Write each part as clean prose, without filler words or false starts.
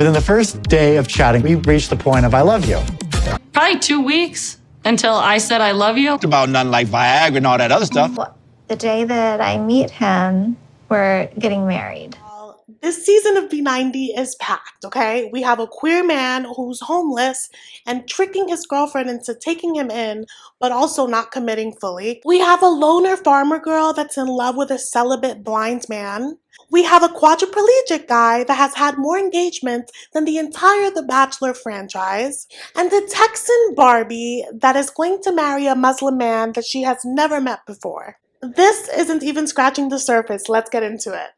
Within the first day of chatting, we reached the point of I love you. Probably 2 weeks until I said I love you. It's about nothing like Viagra and all that other stuff. The day that I meet him, we're getting married. This season of B90 is packed, okay? We have a queer man who's homeless and tricking his girlfriend into taking him in, but also not committing fully. We have a loner farmer girl that's in love with a celibate blind man. We have a quadriplegic guy that has had more engagement than the entire The Bachelor franchise. And a Texan Barbie that is going to marry a Muslim man that she has never met before. This isn't even scratching the surface. Let's get into it.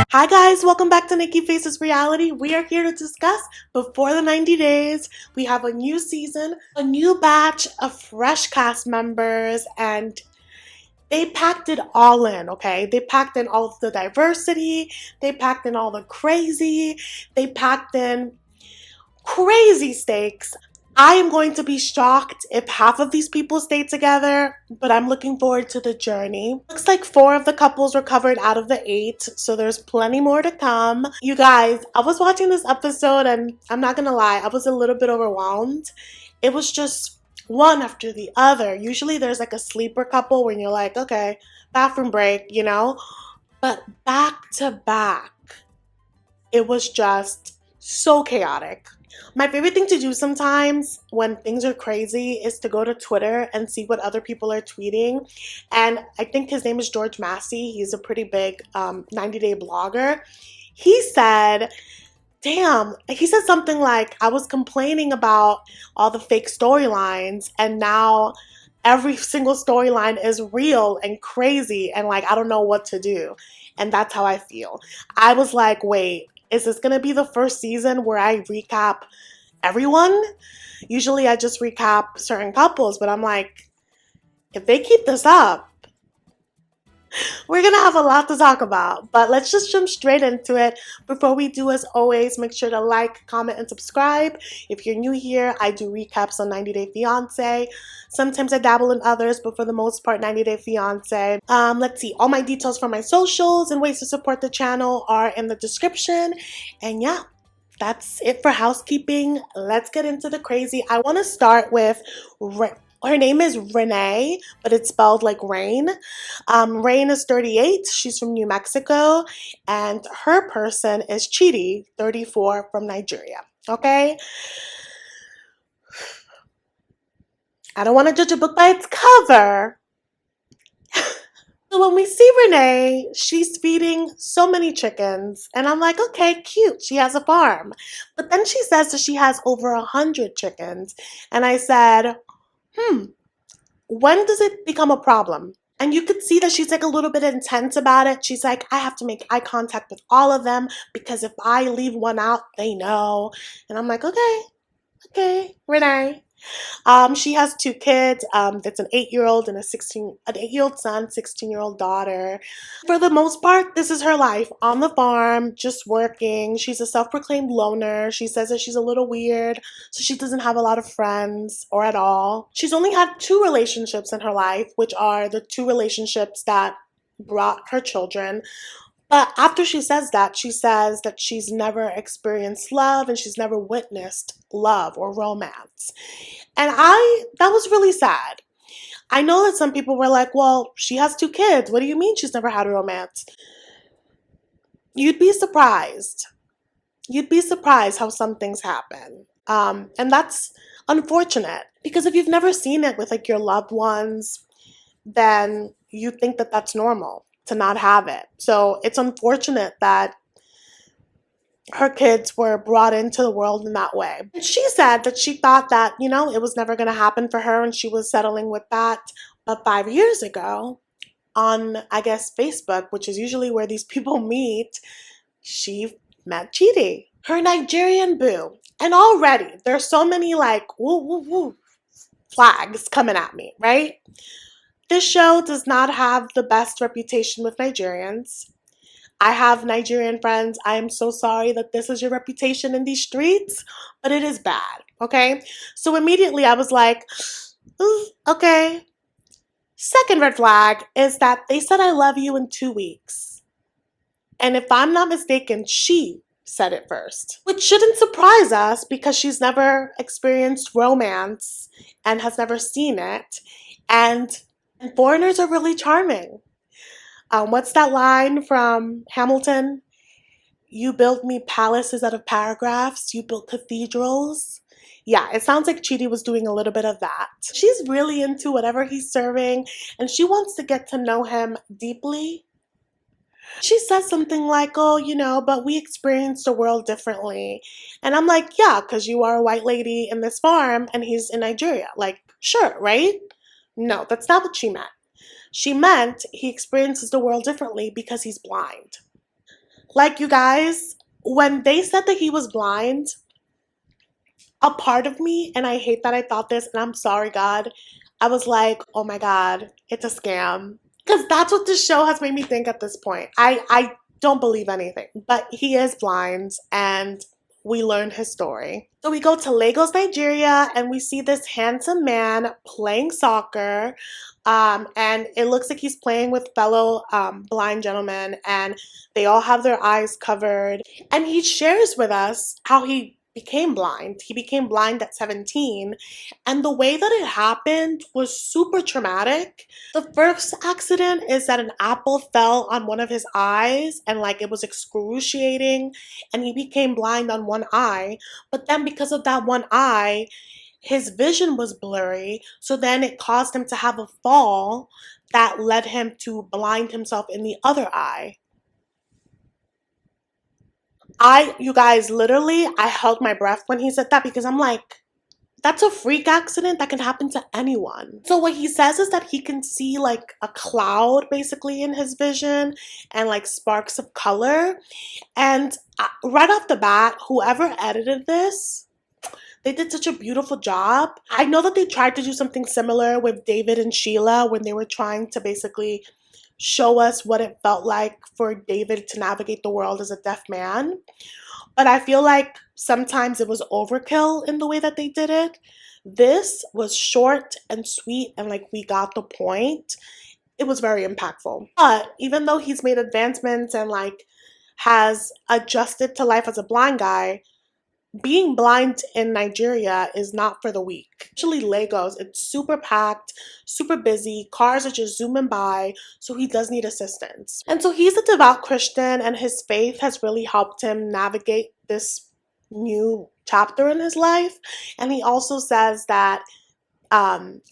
Hi guys, welcome back to Nikki Faces Reality. We are here to discuss Before the 90 Days. We have a new season, a new batch of fresh cast members, and they packed it all in, okay? They packed in all of the diversity, they packed in all the crazy, they packed in crazy stakes. I am going to be shocked if half of these people stay together, but I'm looking forward to the journey. Looks like 4 of the couples were covered out of the 8, so there's plenty more to come. You guys, I was watching this episode and I'm not gonna lie, I was a little bit overwhelmed. It was just one after the other. Usually there's like a sleeper couple when you're like, okay, bathroom break, you know? But back to back, it was just so chaotic. My favorite thing to do sometimes when things are crazy is to go to Twitter and see what other people are tweeting. And I think his name is George Massey. He's a pretty big 90-day blogger. He said, damn, he said something like, I was complaining about all the fake storylines and now every single storyline is real and crazy and like, I don't know what to do. And that's how I feel. I was like, wait, is this going to be the first season where I recap everyone? Usually I just recap certain couples, but I'm like, if they keep this up, we're going to have a lot to talk about. But let's just jump straight into it. Before we do, as always, make sure to like, comment, and subscribe. If you're new here, I do recaps on 90 Day Fiancé. Sometimes I dabble in others, but for the most part, 90 Day Fiancé. Let's see. All my details for my socials and ways to support the channel are in the description. And yeah, that's it for housekeeping. Let's get into the crazy. I want to start with her name is Rayne, but it's spelled like Rayne. Rayne is 38. She's from New Mexico. And her person is Chidi, 34, from Nigeria. Okay? I don't want to judge a book by its cover. So when we see Rayne, she's feeding so many chickens. And I'm like, okay, cute. She has a farm. But then she says that she has over 100 chickens. And I said, when does it become a problem? And you could see that she's like a little bit intense about it. She's like, I have to make eye contact with all of them because if I leave one out, they know. And I'm like, okay, Rayne. She has 2 kids. That's an 8-year-old and an 8-year-old son, 16-year-old daughter. For the most part, this is her life on the farm, just working. She's a self-proclaimed loner. She says that she's a little weird, so she doesn't have a lot of friends or at all. She's only had 2 relationships in her life, which are the 2 relationships that brought her children. But after she says that she's never experienced love and she's never witnessed love or romance. And that was really sad. I know that some people were like, well, she has 2 kids. What do you mean she's never had a romance? You'd be surprised. You'd be surprised how some things happen. And that's unfortunate because if you've never seen it with like your loved ones, then you think that that's normal to not have it. So it's unfortunate that her kids were brought into the world in that way. And she said that she thought that, you know, it was never going to happen for her and she was settling with that. But 5 years ago on, I guess, Facebook, which is usually where these people meet, she met Chidi, her Nigerian boo. And already there's so many like, woo, woo, woo flags coming at me, right? This show does not have the best reputation with Nigerians. I have Nigerian friends. I am so sorry that this is your reputation in these streets, but it is bad, okay? So immediately I was like, okay. Second red flag is that they said I love you in 2 weeks. And if I'm not mistaken, she said it first, which shouldn't surprise us because she's never experienced romance and has never seen it. And foreigners are really charming. What's that line from Hamilton? You built me palaces out of paragraphs. You built cathedrals. Yeah, it sounds like Chidi was doing a little bit of that. She's really into whatever he's serving, and she wants to get to know him deeply. She says something like, oh, but we experience the world differently. And I'm like, yeah, because you are a white lady in this farm and he's in Nigeria. Like, sure, right? No, that's not what she meant. She meant he experiences the world differently because he's blind. Like, you guys, when they said that he was blind, a part of me, and I hate that I thought this, and I'm sorry, God, I was like, oh my God, it's a scam. Because that's what this show has made me think at this point. I don't believe anything. But he is blind, and we learn his story. So we go to Lagos, Nigeria, and we see this handsome man playing soccer. And it looks like he's playing with fellow blind gentlemen, and they all have their eyes covered. And he shares with us how he became blind. He became blind at 17, and the way that it happened was super traumatic. The first accident is that an apple fell on one of his eyes, and like it was excruciating, and he became blind on one eye. But then because of that one eye, his vision was blurry, so then it caused him to have a fall that led him to blind himself in the other eye. You guys, literally, I held my breath when he said that because I'm like, that's a freak accident that can happen to anyone. So what he says is that he can see like a cloud basically in his vision and like sparks of color. And right off the bat, whoever edited this, they did such a beautiful job. I know that they tried to do something similar with David and Sheila when they were trying to basically show us what it felt like for David to navigate the world as a deaf man. But I feel like sometimes it was overkill in the way that they did it. This was short and sweet and like we got the point. It was very impactful. But even though he's made advancements and like has adjusted to life as a blind guy, being blind in Nigeria is not for the weak. Especially Lagos, it's super packed, super busy, cars are just zooming by, so he does need assistance. And so he's a devout Christian, and his faith has really helped him navigate this new chapter in his life. And he also says that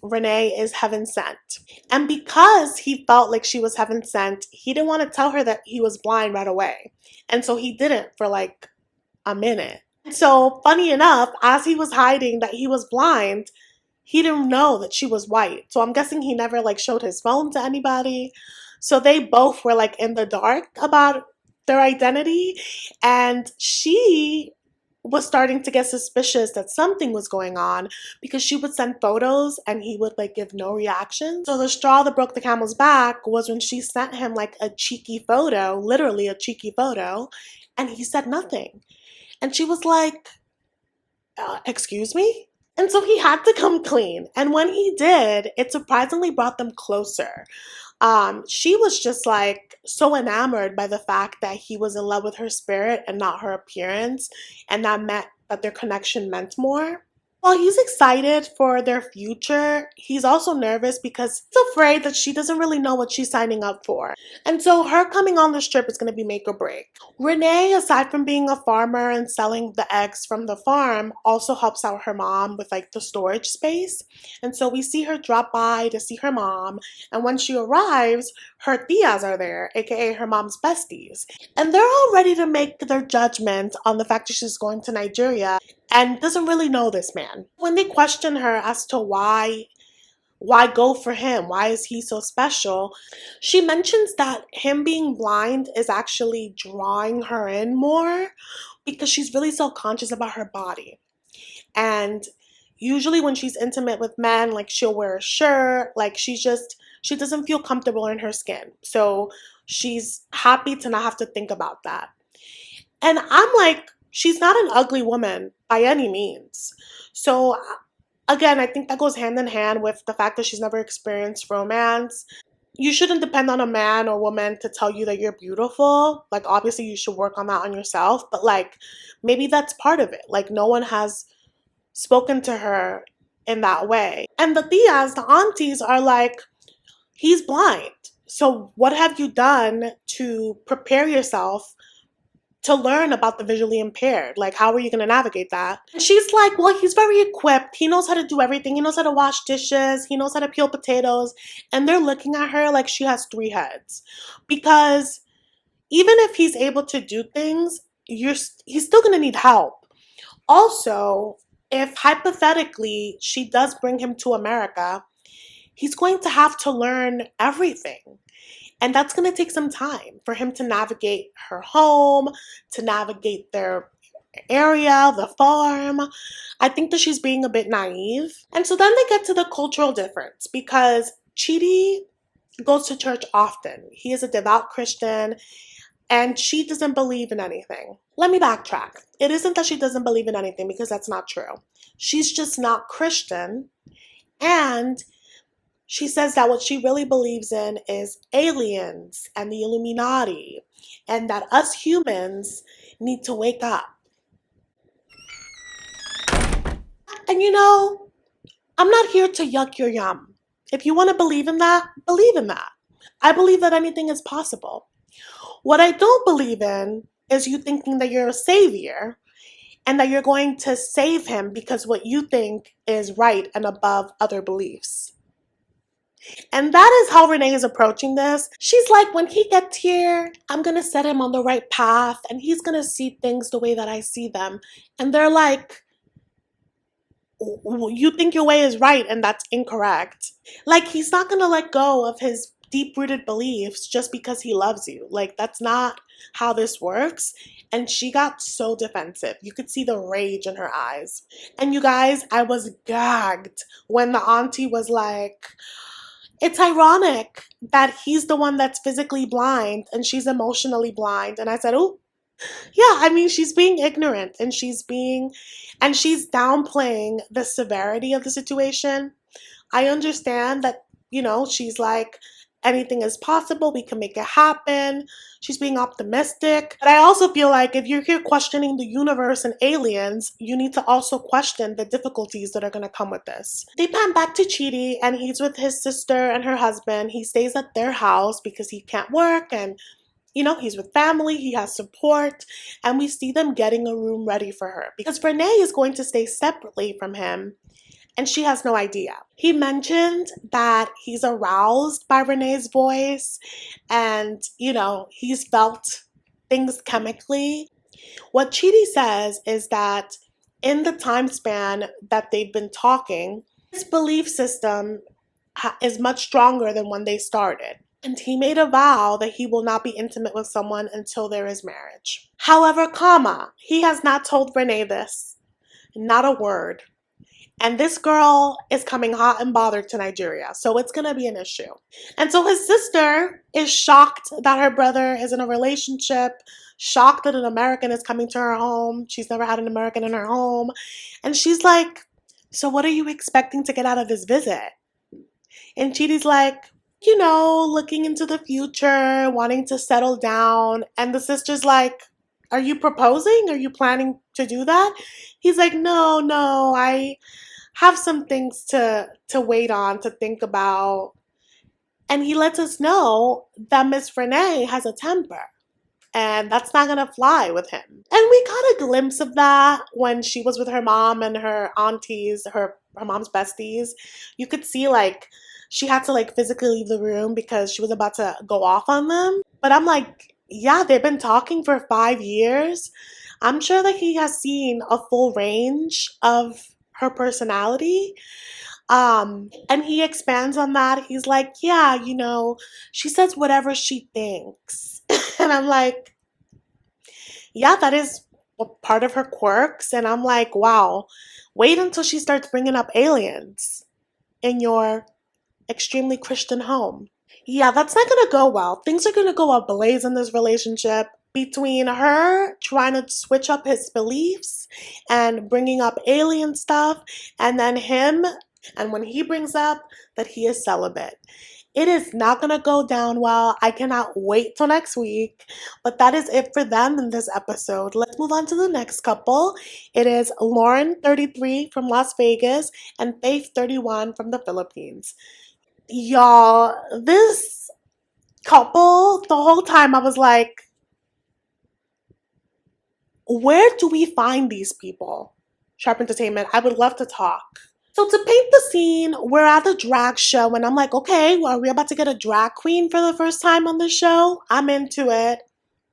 Renee is heaven sent. And because he felt like she was heaven sent, he didn't want to tell her that he was blind right away. And so he didn't for like a minute. So funny enough, as he was hiding that he was blind, he didn't know that she was white. So I'm guessing he never like showed his phone to anybody. So they both were like in the dark about their identity, and she was starting to get suspicious that something was going on because she would send photos and he would like give no reaction. So the straw that broke the camel's back was when she sent him like a cheeky photo, literally a cheeky photo, and he said nothing. And she was like, excuse me? And so he had to come clean. And when he did, it surprisingly brought them closer. She was just like so enamored by the fact that he was in love with her spirit and not her appearance. And that meant that their connection meant more. While he's excited for their future, he's also nervous because he's afraid that she doesn't really know what she's signing up for. And so her coming on this trip is going to be make or break. Renee, aside from being a farmer and selling the eggs from the farm, also helps out her mom with like the storage space. And so we see her drop by to see her mom. And when she arrives, her tias are there, aka her mom's besties. And they're all ready to make their judgment on the fact that she's going to Nigeria and doesn't really know this man. When they question her as to why go for him, why is he so special, she mentions that him being blind is actually drawing her in more because she's really self-conscious about her body. And usually when she's intimate with men, like she'll wear a shirt, like she doesn't feel comfortable in her skin. So she's happy to not have to think about that. And I'm like, she's not an ugly woman by any means. So again, I think that goes hand in hand with the fact that she's never experienced romance. you shouldn't depend on a man or woman to tell you that you're beautiful. Like, obviously, you should work on that on yourself, but like, maybe that's part of it. Like, no one has spoken to her in that way. And the tias, the aunties, are like, he's blind. So, what have you done to prepare yourself to learn about the visually impaired? Like, how are you going to navigate that? And she's like, well, he's very equipped. He knows how to do everything. He knows how to wash dishes. He knows how to peel potatoes. And they're looking at her like she has 3 heads. Because even if he's able to do things, he's still going to need help. Also, if hypothetically she does bring him to America, he's going to have to learn everything. And that's going to take some time for him to navigate her home, to navigate their area, the farm. I think that she's being a bit naive. And so then they get to the cultural difference because Chidi goes to church often. He is a devout Christian and she doesn't believe in anything. Let me backtrack. It isn't that she doesn't believe in anything because that's not true. She's just not Christian, and she says that what she really believes in is aliens and the Illuminati, and that us humans need to wake up. And you know, I'm not here to yuck your yum. If you want to believe in that, believe in that. I believe that anything is possible. What I don't believe in is you thinking that you're a savior and that you're going to save him because what you think is right and above other beliefs. And that is how Rayne is approaching this. She's like, when he gets here, I'm going to set him on the right path and he's going to see things the way that I see them. And they're like, you think your way is right and that's incorrect. Like, he's not going to let go of his deep-rooted beliefs just because he loves you. Like, that's not how this works. And she got so defensive. You could see the rage in her eyes. And you guys, I was gagged when the auntie was like, it's ironic that he's the one that's physically blind and she's emotionally blind. And I said, oh, yeah, I mean, she's being ignorant and she's downplaying the severity of the situation. I understand that, you know, she's like, anything is possible, we can make it happen. She's being optimistic. But I also feel like if you're here questioning the universe and aliens, you need to also question the difficulties that are going to come with this. They pan back to Chidi and he's with his sister and her husband. He stays at their house because he can't work and, you know, he's with family, he has support, and we see them getting a room ready for her because Rayne is going to stay separately from him and she has no idea. He mentioned that he's aroused by Rayne's voice and, you know, he's felt things chemically. What Chidi says is that in the time span that they've been talking, his belief system is much stronger than when they started. And he made a vow that he will not be intimate with someone until there is marriage. However, he has not told Rayne this. Not a word. And this girl is coming hot and bothered to Nigeria, so it's going to be an issue. And so his sister is shocked that her brother is in a relationship, shocked that an American is coming to her home. She's never had an American in her home. And she's like, so what are you expecting to get out of this visit? And Chidi's like, you know, looking into the future, wanting to settle down. And the sister's like, are you proposing? Are you planning to do that? He's like, no, I have some things to wait on, to think about. And he lets us know that Miss Rayne has a temper. And that's not going to fly with him. And we got a glimpse of that when she was with her mom and her aunties, her mom's besties. You could see, like, she had to, like, physically leave the room because she was about to go off on them. But I'm like, yeah, they've been talking for 5 years. I'm sure that he has seen a full range of her personality. And he expands on that. He's like, yeah, you know, she says whatever she thinks. And I'm like, yeah, that is part of her quirks. And I'm like, wow, wait until she starts bringing up aliens in your extremely Christian home. Yeah, that's not going to go well. Things are going to go ablaze in this relationship between her trying to switch up his beliefs and bringing up alien stuff, and then him, and when he brings up that he is celibate. It is not gonna go down well. I cannot wait till next week. But that is it for them in this episode. Let's move on to the next couple. It is Loren, 33, from Las Vegas, and Faith, 31, from the Philippines. Y'all, this couple, the whole time I was like, where do we find these people? Sharp Entertainment, I would love to talk. So to paint the scene, we're at a drag show and I'm like, okay, well, are we about to get a drag queen for the first time on the show? I'm into it.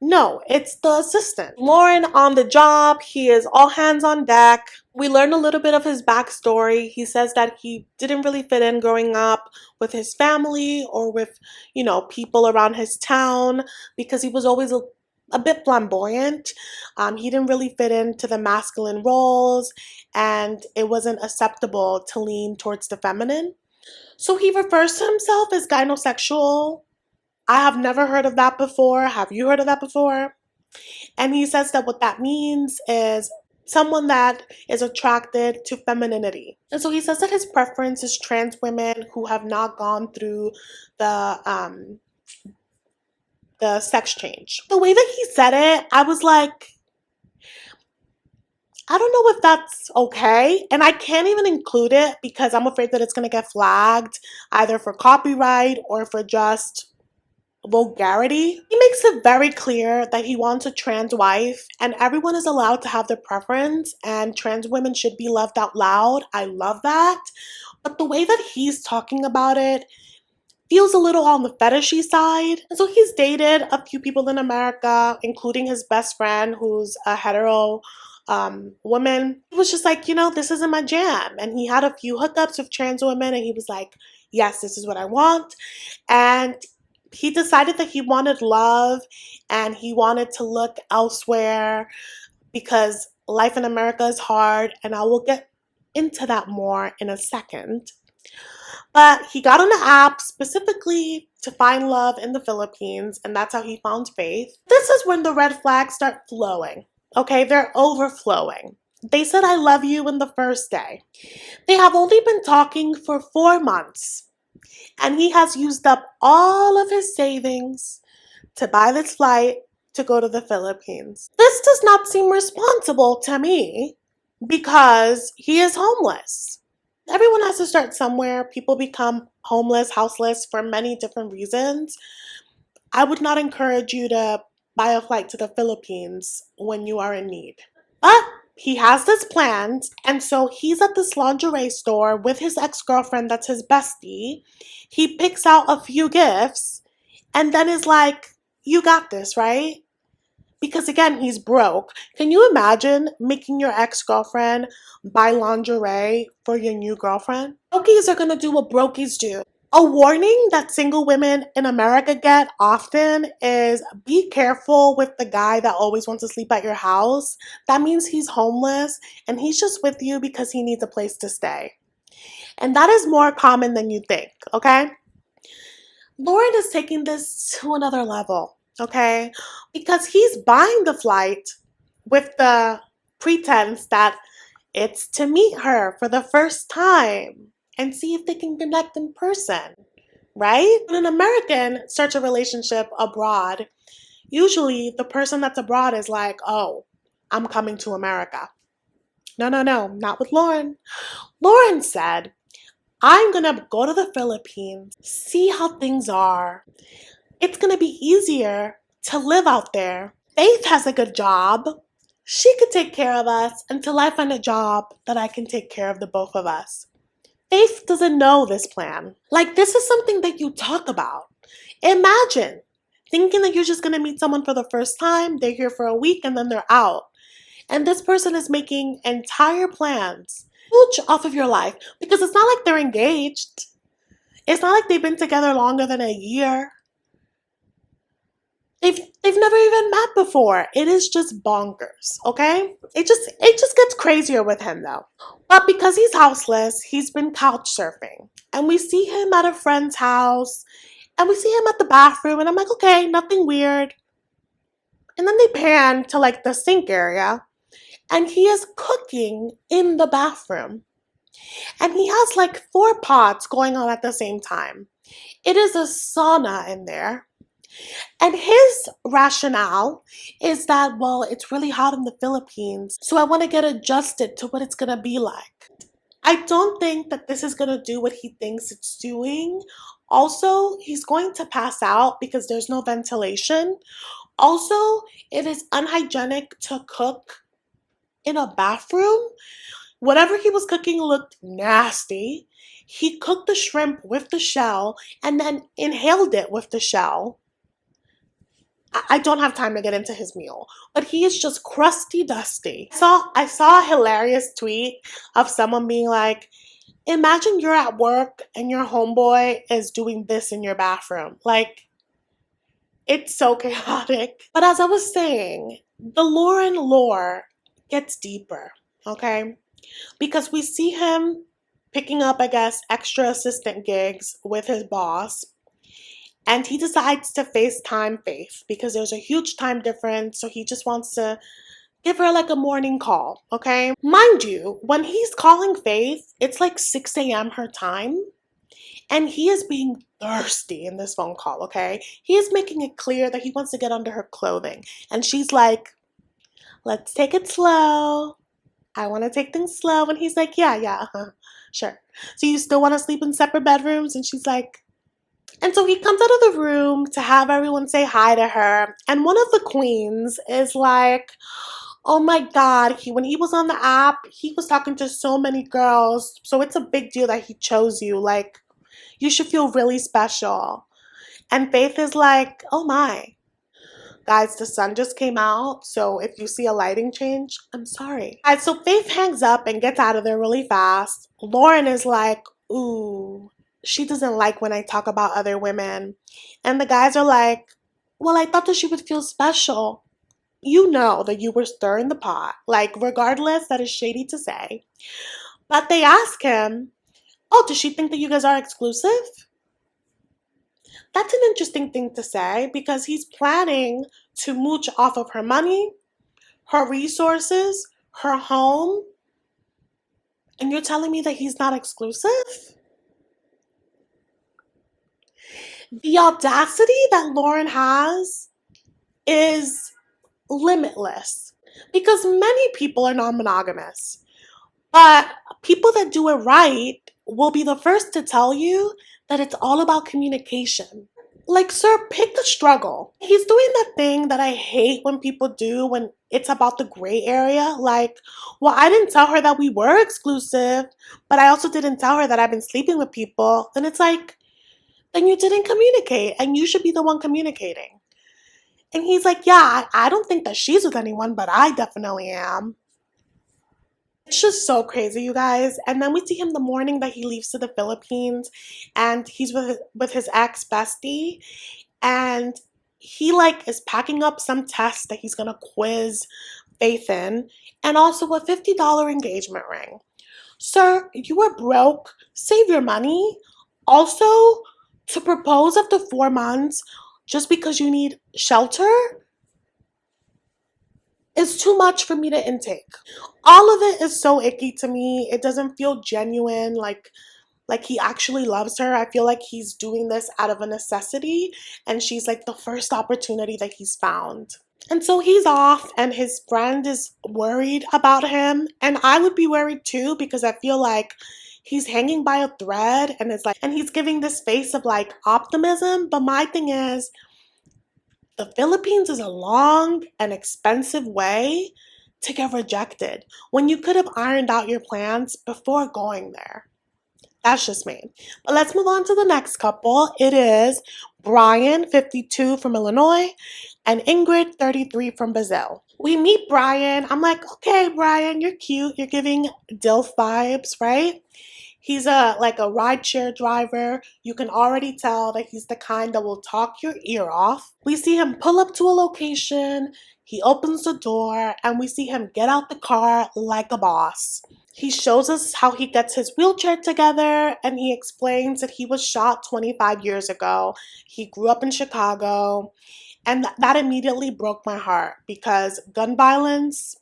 No, it's the assistant. Loren on the job, he is all hands on deck. We learn a little bit of his backstory. He says that he didn't really fit in growing up with his family or with, people around his town because he was always a bit flamboyant. He didn't really fit into the masculine roles and it wasn't acceptable to lean towards the feminine. So he refers to himself as gynosexual. I have never heard of that before. Have you heard of that before? And he says that what that means is someone that is attracted to femininity. And so he says that his preference is trans women who have not gone through the sex change. The way that he said it, I was like, I don't know if that's okay. And I can't even include it because I'm afraid that it's going to get flagged either for copyright or for just vulgarity. He makes it very clear that he wants a trans wife and everyone is allowed to have their preference and trans women should be loved out loud. I love that. But the way that he's talking about it feels a little on the fetishy side. And so he's dated a few people in America, including his best friend who's a hetero woman. He was just like, this isn't my jam. And he had a few hookups with trans women and he was like, yes, this is what I want. And he decided that he wanted love and he wanted to look elsewhere because life in America is hard, and I will get into that more in a second. But he got on the app specifically to find love in the Philippines, and that's how he found Faith. This is when the red flags start flowing. Okay, they're overflowing. They said, I love you in the first day. They have only been talking for 4 months. And he has used up all of his savings to buy this flight to go to the Philippines. This does not seem responsible to me because he is homeless. Everyone has to start somewhere. People become homeless, houseless for many different reasons. I would not encourage you to buy a flight to the Philippines when you are in need. But he has this planned, and so he's at this lingerie store with his ex-girlfriend that's his bestie. He picks out a few gifts and then is like, you got this, right? Because again, he's broke. Can you imagine making your ex-girlfriend buy lingerie for your new girlfriend? Brokies are gonna do what brokies do. A warning that single women in America get often is be careful with the guy that always wants to sleep at your house. That means he's homeless and he's just with you because he needs a place to stay. And that is more common than you think, okay? Loren is taking this to another level, okay? Because he's buying the flight with the pretense that it's to meet her for the first time and see if they can connect in person, right? When an American starts a relationship abroad, usually the person that's abroad is like, oh, I'm coming to America. No, not with Loren. Loren said, I'm gonna go to the Philippines, see how things are. It's gonna be easier to live out there. Faith has a good job. She could take care of us until I find a job that I can take care of the both of us. Faith doesn't know this plan. Like, this is something that you talk about. Imagine thinking that you're just going to meet someone for the first time, they're here for a week, and then they're out. And this person is making entire plans huge off of your life because it's not like they're engaged. It's not like they've been together longer than a year. They've never even met before. It is just bonkers, okay? It just gets crazier with him though. But because he's houseless, he's been couch surfing. And we see him at a friend's house, and we see him at the bathroom, and I'm like, okay, nothing weird. And then they pan to like the sink area, and he is cooking in the bathroom. And he has like 4 pots going on at the same time. It is a sauna in there. And his rationale is that, well, it's really hot in the Philippines, so I want to get adjusted to what it's going to be like. I don't think that this is going to do what he thinks it's doing. Also, he's going to pass out because there's no ventilation. Also, it is unhygienic to cook in a bathroom. Whatever he was cooking looked nasty. He cooked the shrimp with the shell and then inhaled it with the shell. I don't have time to get into his meal, but he is just crusty dusty. I saw a hilarious tweet of someone being like, imagine you're at work and your homeboy is doing this in your bathroom. Like, it's so chaotic. But as I was saying, the Loren lore gets deeper, okay? Because we see him picking up, I guess, extra assistant gigs with his boss. And he decides to FaceTime Faith because there's a huge time difference. So he just wants to give her like a morning call, okay? Mind you, when he's calling Faith, it's like 6 a.m. her time. And he is being thirsty in this phone call, okay? He is making it clear that he wants to get under her clothing. And she's like, let's take it slow. I want to take things slow. And he's like, yeah, sure. So you still want to sleep in separate bedrooms? And she's like, and so he comes out of the room to have everyone say hi to her. And one of the queens is like, oh my God, when he was on the app, he was talking to so many girls. So it's a big deal that he chose you. Like, you should feel really special. And Faith is like, oh my. Guys, the sun just came out. So if you see a lighting change, I'm sorry. All right, so Faith hangs up and gets out of there really fast. Loren is like, ooh. She doesn't like when I talk about other women. And the guys are like, well, I thought that she would feel special. You know that you were stirring the pot. Like, regardless, that is shady to say. But they ask him, oh, does she think that you guys are exclusive? That's an interesting thing to say because he's planning to mooch off of her money, her resources, her home. And you're telling me that he's not exclusive? The audacity that Loren has is limitless because many people are non-monogamous, but people that do it right will be the first to tell you that it's all about communication. Like, sir, pick the struggle. He's doing that thing that I hate when people do when it's about the gray area. Like, well, I didn't tell her that we were exclusive, but I also didn't tell her that I've been sleeping with people. And it's like, then you didn't communicate, and you should be the one communicating. And he's like, yeah, I don't think that she's with anyone, but I definitely am. It's just so crazy, you guys. And then we see him the morning that he leaves to the Philippines, and he's with his ex bestie, and he like is packing up some test that he's gonna quiz Faith in, and also a $50 engagement ring. Sir, you are broke. Save your money. Also, to propose after 4 months just because you need shelter is too much for me to intake. All of it is so icky to me. It doesn't feel genuine, like he actually loves her. I feel like he's doing this out of a necessity, and she's like the first opportunity that he's found. And so he's off, and his friend is worried about him, and I would be worried too because I feel like he's hanging by a thread, and he's giving this face of like optimism. But my thing is, the Philippines is a long and expensive way to get rejected when you could have ironed out your plans before going there. That's just me. But let's move on to the next couple. It is Brian, 52 from Illinois, and Ingrid, 33 from Brazil. We meet Brian. I'm like, okay, Brian, you're cute. You're giving DILF vibes, right? He's a rideshare driver. You can already tell that he's the kind that will talk your ear off. We see him pull up to a location. He opens the door, and we see him get out the car like a boss. He shows us how he gets his wheelchair together, and he explains that he was shot 25 years ago. He grew up in Chicago, and that immediately broke my heart because gun violence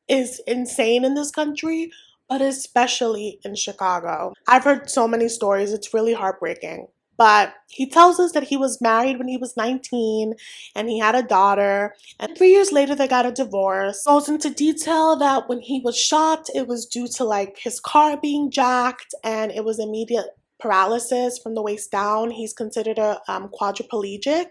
is insane in this country, but especially in Chicago. I've heard so many stories. It's really heartbreaking. But he tells us that he was married when he was 19 and he had a daughter. And 3 years later, they got a divorce. Goes into detail that when he was shot, it was due to like his car being jacked and it was immediate paralysis from the waist down. He's considered a quadriplegic.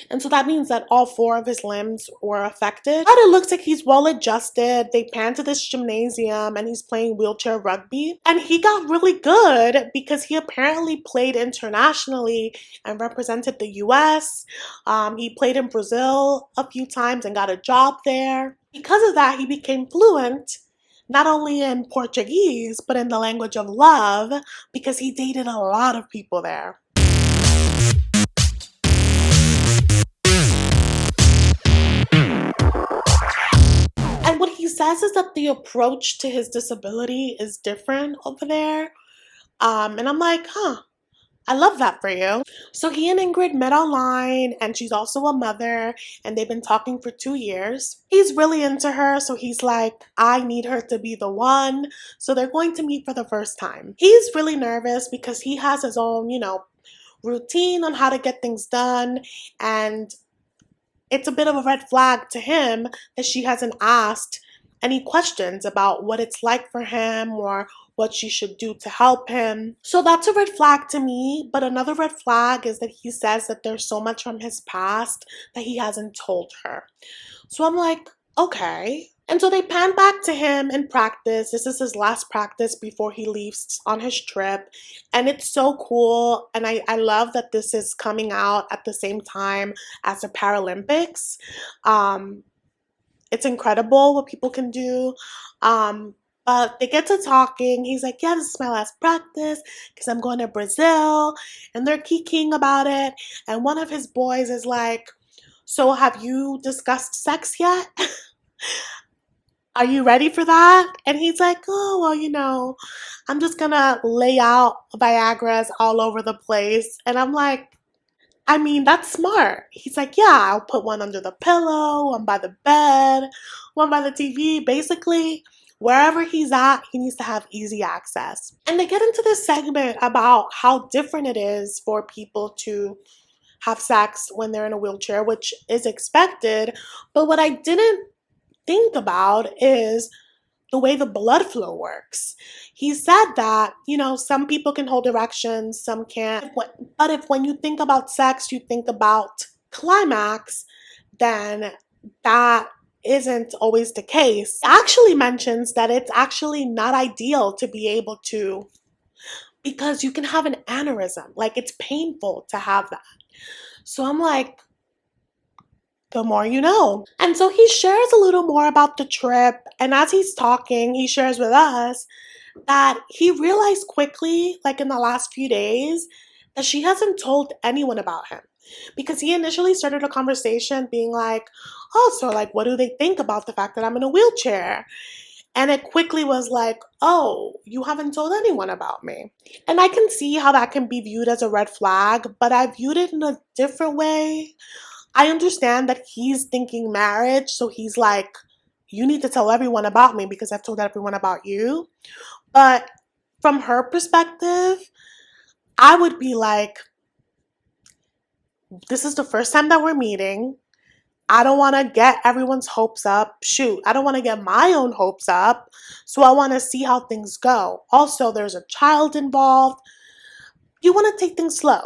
And so that means that all 4 of his limbs were affected. But it looks like he's well adjusted. They pan to this gymnasium and he's playing wheelchair rugby. And he got really good because he apparently played internationally and represented the US. He played in Brazil a few times and got a job there. Because of that, he became fluent not only in Portuguese, but in the language of love, because he dated a lot of people there. And what he says is that the approach to his disability is different over there. And I'm like, I love that for you. So he and Ingrid met online, and she's also a mother, and they've been talking for 2 years. He's really into her, so he's like, I need her to be the one. So they're going to meet for the first time. He's really nervous because he has his own, routine on how to get things done, and it's a bit of a red flag to him that she hasn't asked any questions about what it's like for him or what she should do to help him. So that's a red flag to me. But another red flag is that he says that there's so much from his past that he hasn't told her. So I'm like, okay. And so they pan back to him in practice. This is his last practice before he leaves on his trip. And it's so cool. And I love that this is coming out at the same time as the Paralympics. It's incredible what people can do. But they get to talking. He's like, yeah, this is my last practice because I'm going to Brazil. And they're kikiing about it. And one of his boys is like, so have you discussed sex yet? Are you ready for that? And he's like, oh, well, I'm just going to lay out Viagra's all over the place. And I'm like, I mean, that's smart. He's like, yeah, I'll put one under the pillow, one by the bed, one by the TV. Basically, wherever he's at, he needs to have easy access. And they get into this segment about how different it is for people to have sex when they're in a wheelchair, which is expected. But what I didn't think about is the way the blood flow works. He said that, some people can hold erections, some can't. But if when you think about sex, you think about climax, then that isn't always the case. It actually mentions that it's actually not ideal to be able to, because you can have an aneurysm. Like, it's painful to have that. So I'm like, the more you know. And so he shares a little more about the trip. And as he's talking, he shares with us that he realized quickly, like in the last few days, that she hasn't told anyone about him. Because he initially started a conversation being like, oh, so like, what do they think about the fact that I'm in a wheelchair? And it quickly was like, oh, you haven't told anyone about me. And I can see how that can be viewed as a red flag, but I viewed it in a different way. I understand that he's thinking marriage, so he's like, you need to tell everyone about me because I've told everyone about you. But from her perspective, I would be like, this is the first time that we're meeting. I don't want to get everyone's hopes up. Shoot, I don't want to get my own hopes up. So I want to see how things go. Also, there's a child involved. You want to take things slow.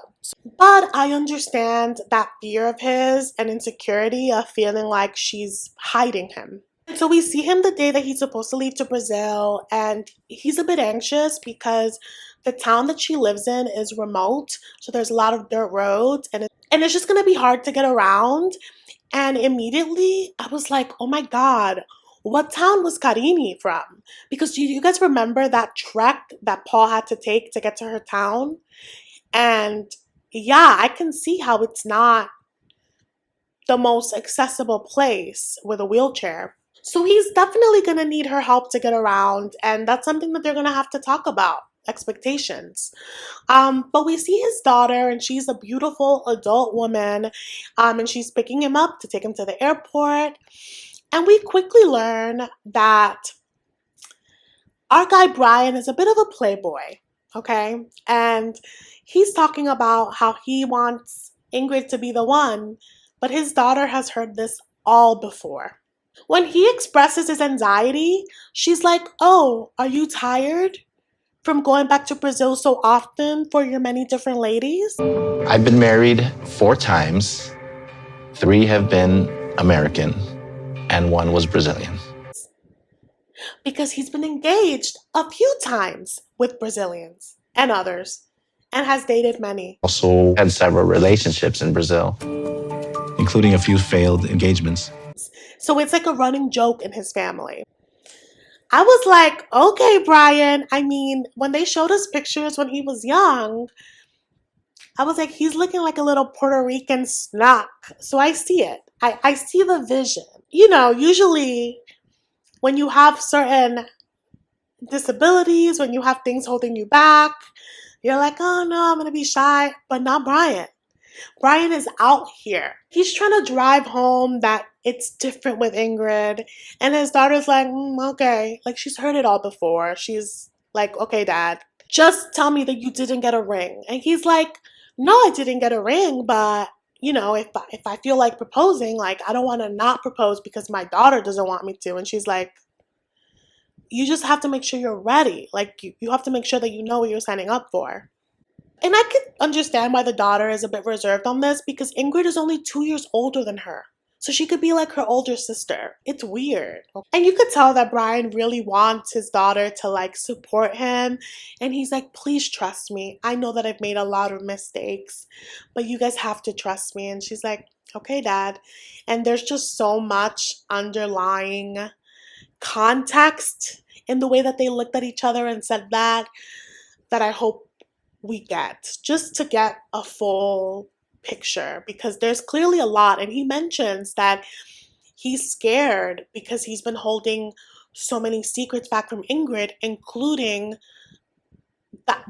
But I understand that fear of his and insecurity of feeling like she's hiding him. And so we see him the day that he's supposed to leave to Brazil, and he's a bit anxious because the town that she lives in is remote. So there's a lot of dirt roads, and it's just going to be hard to get around. And immediately I was like, oh my God, what town was Karini from? Because you guys remember that trek that Paul had to take to get to her town? And yeah, I can see how it's not the most accessible place with a wheelchair. So he's definitely going to need her help to get around. And that's something that they're going to have to talk about, expectations. But we see his daughter, and she's a beautiful adult woman. And she's picking him up to take him to the airport. And we quickly learn that our guy Brian is a bit of a playboy. okay? And he's talking about how he wants Ingrid to be the one, but his daughter has heard this all before. When he expresses his anxiety, she's like, oh, are you tired from going back to Brazil so often for your many different ladies? I've been married 4 times. 3 have been American, and 1 was Brazilian. Because he's been engaged a few times with Brazilians and others, and has dated many. Also had several relationships in Brazil, including a few failed engagements. So it's like a running joke in his family. I was like, okay, Brian. I mean, when they showed us pictures when he was young, I was like, he's looking like a little Puerto Rican snock. So I see it. I see the vision. You know, usually when you have certain disabilities, when you have things holding you back, you're like, oh no, I'm going to be shy. But not Brian. Brian is out here. He's trying to drive home that it's different with Ingrid. And his daughter's like, okay. Like, she's heard it all before. She's like, okay, Dad, just tell me that you didn't get a ring. And he's like, no, I didn't get a ring. But, you know, if I feel like proposing, like, I don't want to not propose because my daughter doesn't want me to. And she's like, you just have to make sure you're ready. Like, you have to make sure that you know what you're signing up for. And I could understand why the daughter is a bit reserved on this because Ingrid is only 2 years older than her. So she could be like her older sister. It's weird. And you could tell that Brian really wants his daughter to like support him. And he's like, please trust me. I know that I've made a lot of mistakes, but you guys have to trust me. And she's like, okay, Dad. And there's just so much underlying context in the way that they looked at each other and said that I hope we get, just to get a full picture, because there's clearly a lot. And he mentions that he's scared because he's been holding so many secrets back from Ingrid, including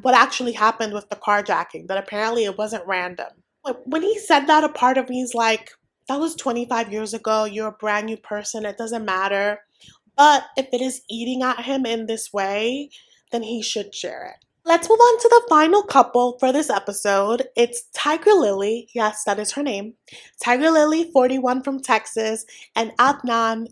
what actually happened with the carjacking, that apparently it wasn't random. When he said that, a part of me is like, that was 25 years ago. You're a brand new person. It doesn't matter. But if it is eating at him in this way, then he should share it. Let's move on to the final couple for this episode. It's Tigerlily, yes, that is her name. Tigerlily, 41 from Texas, and Adnan,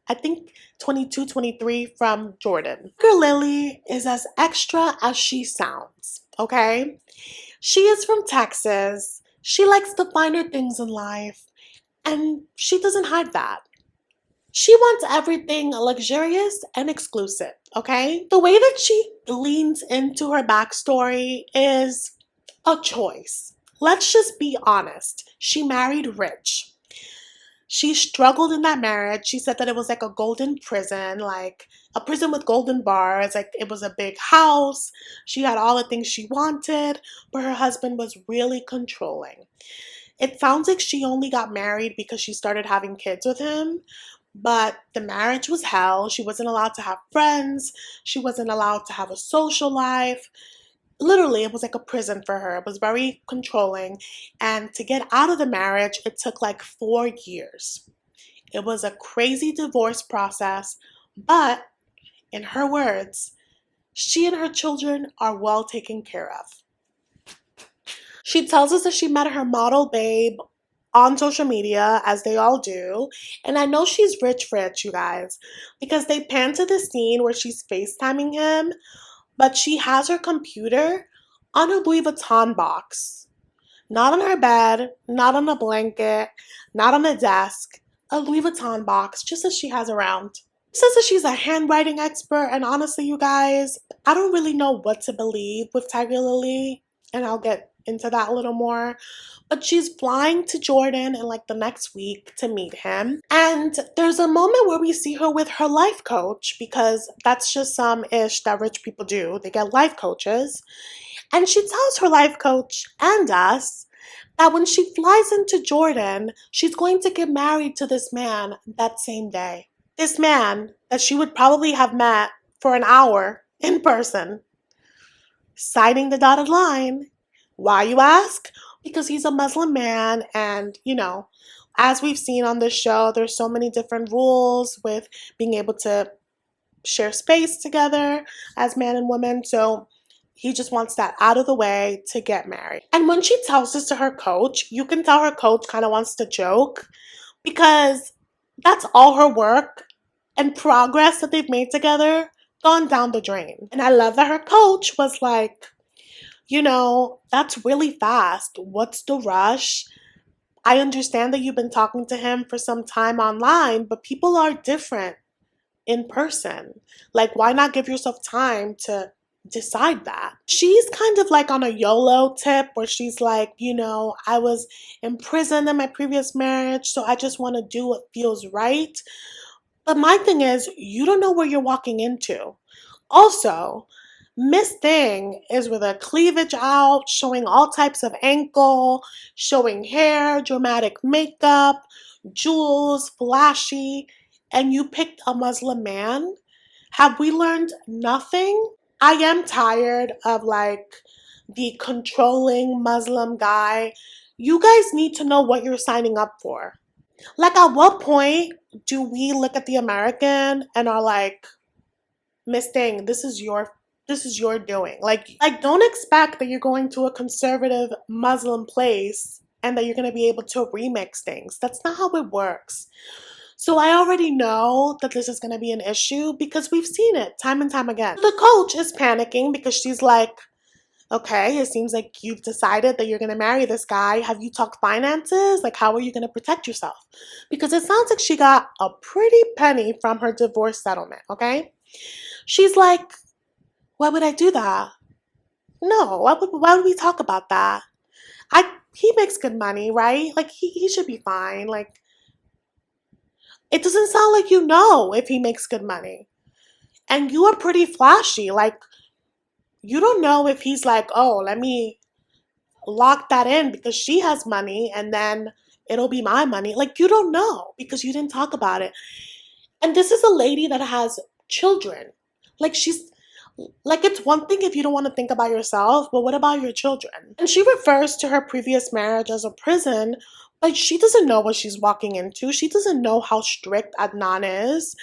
I think 22, 23 from Jordan. Tigerlily is as extra as she sounds, okay? She is from Texas. She likes the finer things in life, and she doesn't hide that. She wants everything luxurious and exclusive, okay? The way that she leans into her backstory is a choice. Let's just be honest. She married rich. She struggled in that marriage. She said that it was like a golden prison, like a prison with golden bars. Like it was a big house. She had all the things she wanted, but her husband was really controlling. It sounds like she only got married because she started having kids with him. But the marriage was hell. She wasn't allowed to have friends. She wasn't allowed to have a social life. Literally, it was like a prison for her. It was very controlling. And to get out of the marriage, it took like 4 years. It was a crazy divorce process. But in her words, she and her children are well taken care of. She tells us that she met her model babe on social media, as they all do. And I know she's rich, you guys, because they pan to the scene where she's FaceTiming him, but she has her computer on a Louis Vuitton box. Not on her bed, not on a blanket, not on a desk. A Louis Vuitton box, just as she has around. She says that she's a handwriting expert, and honestly, you guys, I don't really know what to believe with Tigerlily, and I'll get into that a little more. But she's flying to Jordan in like the next week to meet him. And there's a moment where we see her with her life coach, because that's just some ish that rich people do. They get life coaches. And she tells her life coach and us that when she flies into Jordan, she's going to get married to this man that same day. This man that she would probably have met for an hour in person. Signing the dotted line. Why, you ask? Because he's a Muslim man, and, you know, as we've seen on this show, there's so many different rules with being able to share space together as man and woman. So He just wants that out of the way to get married. And when she tells this to her coach, you can tell her coach kind of wants to joke because that's all her work and progress that they've made together gone down the drain. And I love that her coach was like, you know, that's really fast. What's the rush? I understand that you've been talking to him for some time online, but people are different in person. Like, why not give yourself time to decide that? She's kind of like on a YOLO tip where she's like, you know, I was in prison in my previous marriage, so I just want to do what feels right. But my thing is, you don't know where you're walking into. Also, Miss Thing is with a cleavage out, showing all types of ankle, showing hair, dramatic makeup, jewels, flashy, and you picked a Muslim man? Have we learned nothing? I am tired of like the controlling Muslim guy. You guys need to know what you're signing up for. Like, at what point do we look at the American and are like, Miss Thing, this is your doing. Like don't expect that you're going to a conservative Muslim place and that you're going to be able to remix things. That's not how it works. So I already know that this is going to be an issue because we've seen it time and time again. The coach is panicking because she's like, okay, it seems like you've decided that you're going to marry this guy. Have you talked finances? Like, how are you going to protect yourself? Because it sounds like she got a pretty penny from her divorce settlement, okay? She's like, why would I do that? No, why would we talk about that? He makes good money, right? Like, he should be fine. Like, it doesn't sound like you know if he makes good money. And you are pretty flashy. Like, you don't know if he's like, oh, let me lock that in because she has money and then it'll be my money. Like, you don't know because you didn't talk about it. And this is a lady that has children. Like, it's one thing if you don't want to think about yourself, but what about your children? And she refers to her previous marriage as a prison, but she doesn't know what she's walking into. She doesn't know how strict Adnan is.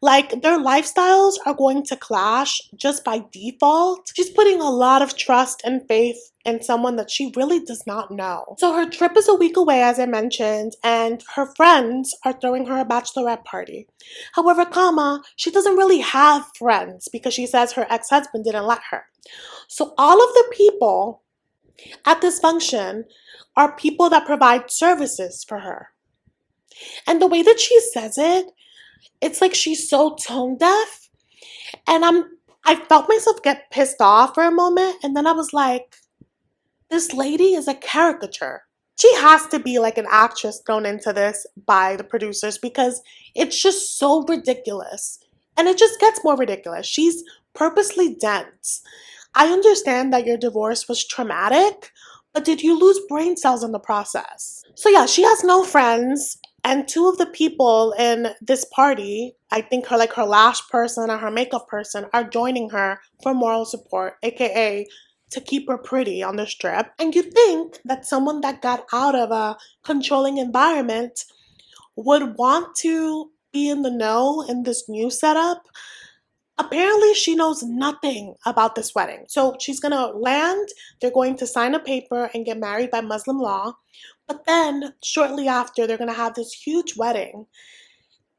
Like, their lifestyles are going to clash just by default. She's putting a lot of trust and faith in someone that she really does not know. So her trip is a week away, as I mentioned, and her friends are throwing her a bachelorette party. However, she doesn't really have friends because she says her ex-husband didn't let her. So all of the people at this function are people that provide services for her. And the way that she says it, it's like she's so tone deaf. And I felt myself get pissed off for a moment. And then I was like, this lady is a caricature. She has to be like an actress thrown into this by the producers because it's just so ridiculous. And it just gets more ridiculous. She's purposely dense. I understand that your divorce was traumatic, but did you lose brain cells in the process? So yeah, she has no friends. And two of the people in this party, I think her lash person and her makeup person, are joining her for moral support, aka to keep her pretty on this trip. And you think that someone that got out of a controlling environment would want to be in the know in this new setup. Apparently, she knows nothing about this wedding. So she's going to land, they're going to sign a paper and get married by Muslim law. But then, shortly after, they're going to have this huge wedding.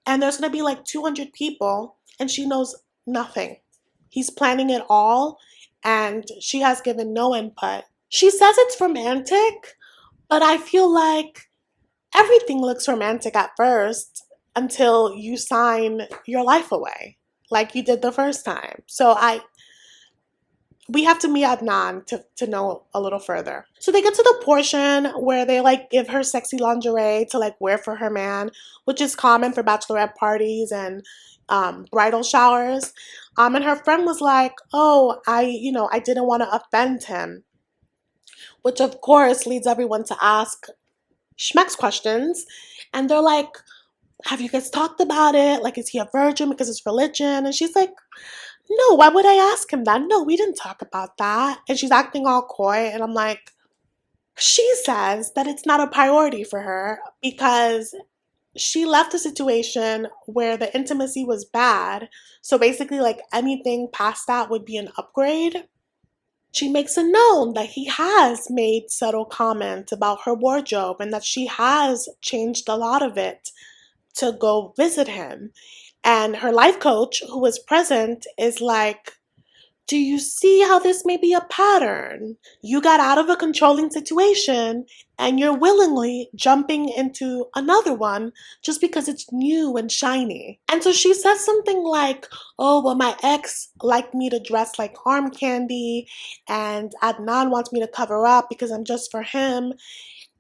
And there's going to be like 200 people, and she knows nothing. He's planning it all, and she has given no input. She says it's romantic, but I feel like everything looks romantic at first until you sign your life away, like you did the first time. So we have to meet Adnan to know a little further. So they get to the portion where they like give her sexy lingerie to like wear for her man, which is common for bachelorette parties and bridal showers. And her friend was like, oh, I didn't want to offend him, which of course leads everyone to ask Schmeck's questions. And they're like, have you guys talked about it? Like, is he a virgin because it's religion? And she's like, no, why would I ask him that? No, we didn't talk about that. And she's acting all coy. And I'm like, she says that it's not a priority for her because she left a situation where the intimacy was bad. So basically, like, anything past that would be an upgrade. She makes it known that he has made subtle comments about her wardrobe and that she has changed a lot of it to go visit him. And her life coach, who was present, is like, do you see how this may be a pattern? You got out of a controlling situation and you're willingly jumping into another one just because it's new and shiny. And so she says something like, oh, well, my ex liked me to dress like arm candy and Adnan wants me to cover up because I'm just for him.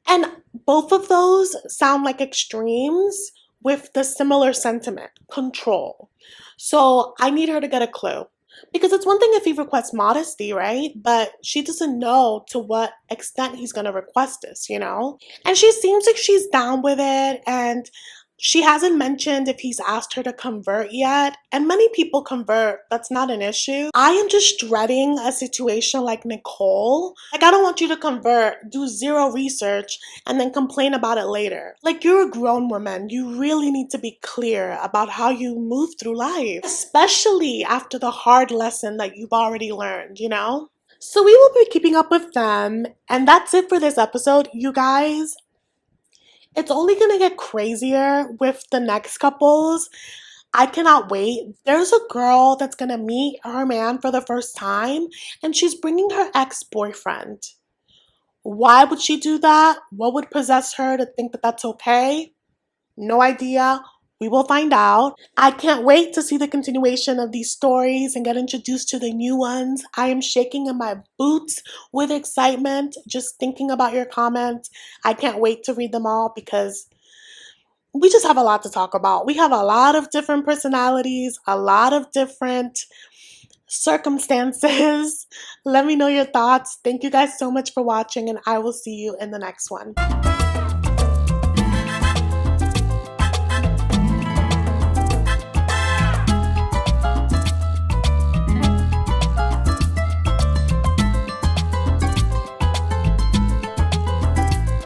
And both of those sound like extremes with the similar sentiment, control. So I need her to get a clue. Because it's one thing if he requests modesty, right? But she doesn't know to what extent he's going to request this, you know? And she seems like she's down with it, and she hasn't mentioned if he's asked her to convert yet. And many people convert. That's not an issue. I am just dreading a situation like Nicole. Like, I don't want you to convert, do zero research, and then complain about it later. Like, you're a grown woman. You really need to be clear about how you move through life, especially after the hard lesson that you've already learned, you know? So we will be keeping up with them. And that's it for this episode. You guys, it's only gonna get crazier with the next couples. I cannot wait. There's a girl that's gonna meet her man for the first time, and she's bringing her ex-boyfriend. Why would she do that? What would possess her to think that that's okay? No idea. We will find out. I can't wait to see the continuation of these stories and get introduced to the new ones. I am shaking in my boots with excitement just thinking about your comments. I can't wait to read them all because we just have a lot to talk about. We have a lot of different personalities, a lot of different circumstances. Let me know your thoughts. Thank you guys so much for watching, and I will see you in the next one.